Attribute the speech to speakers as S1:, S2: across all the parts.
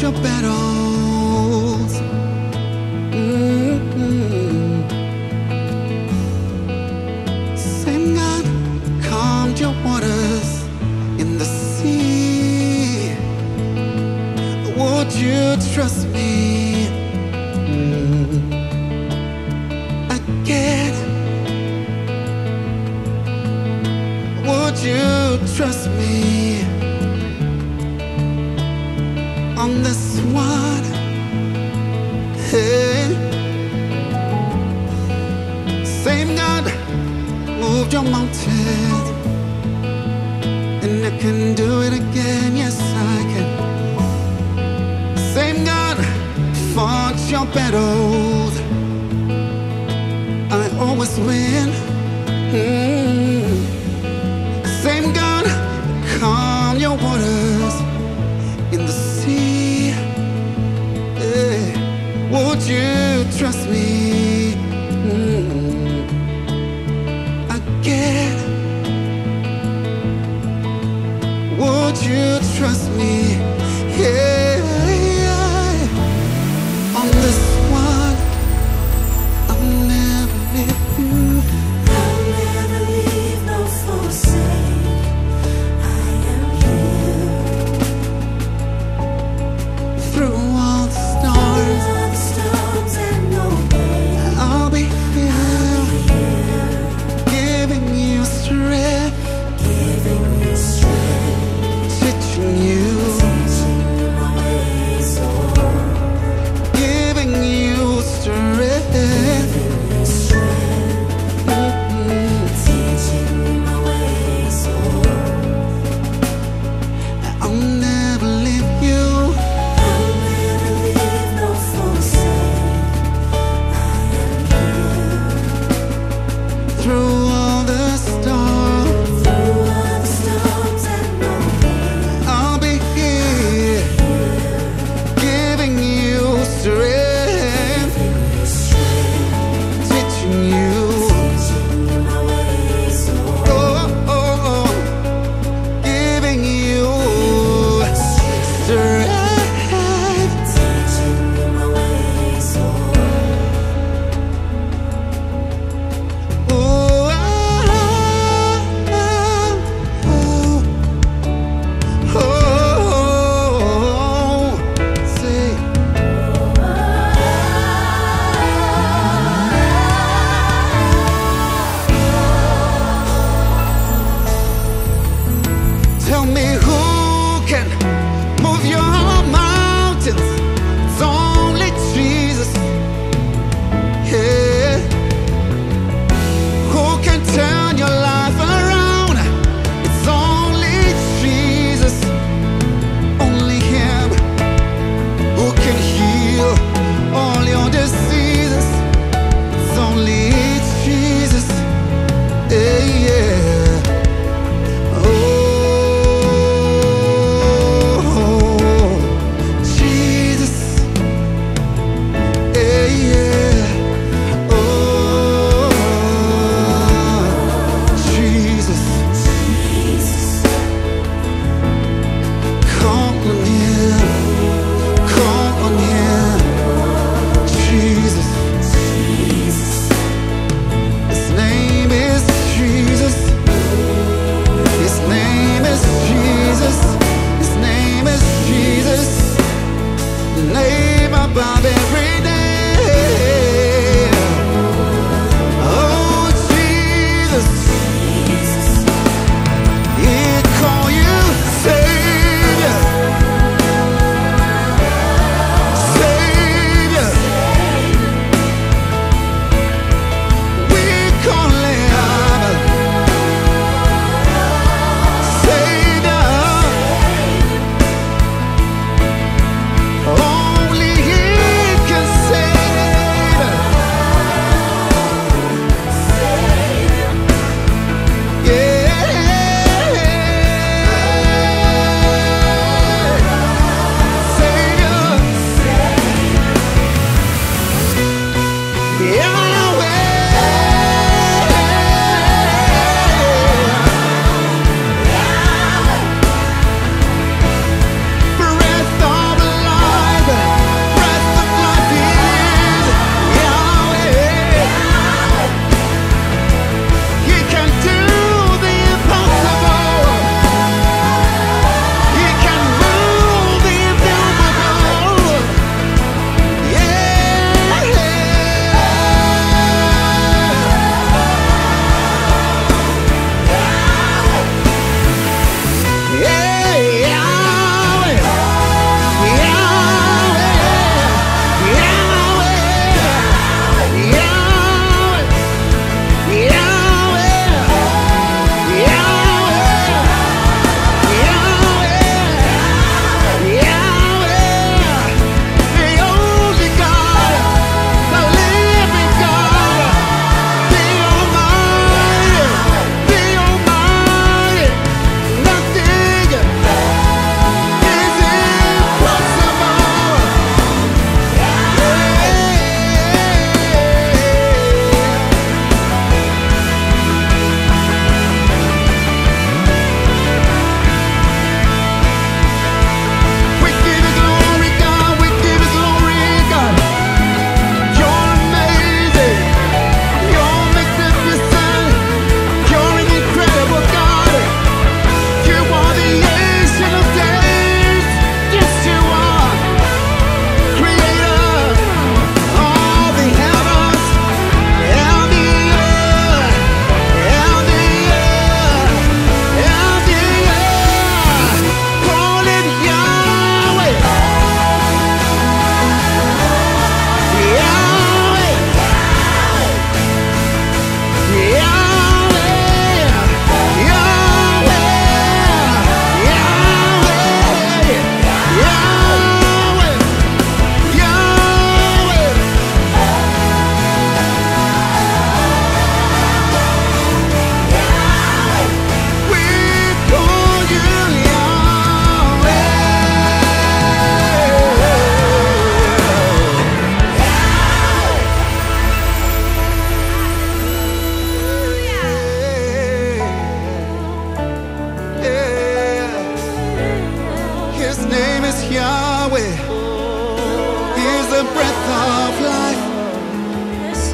S1: your battles. Same God calmed your waters in the sea. Would you trust me again? Would you trust me on this one? Hey, same God moved your mountain, and I can do it again. Yes, I can. Same God fought your battles. I always win. Same God calm your waters in the sea. Would you trust me again? Would you trust me? Yeah, on this one, I'll never leave you.
S2: I'll never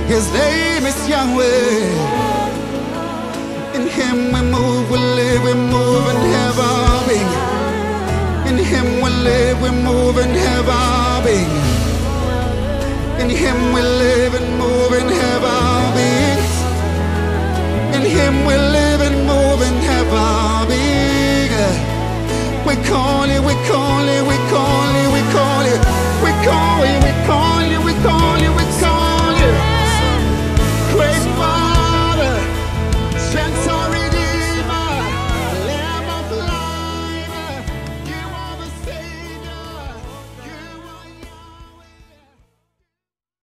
S1: His name is Yahweh. In Him we move, we live, we move and have our being. In Him we live, we move and have our being. In Him we live and move and have our being. In Him we live.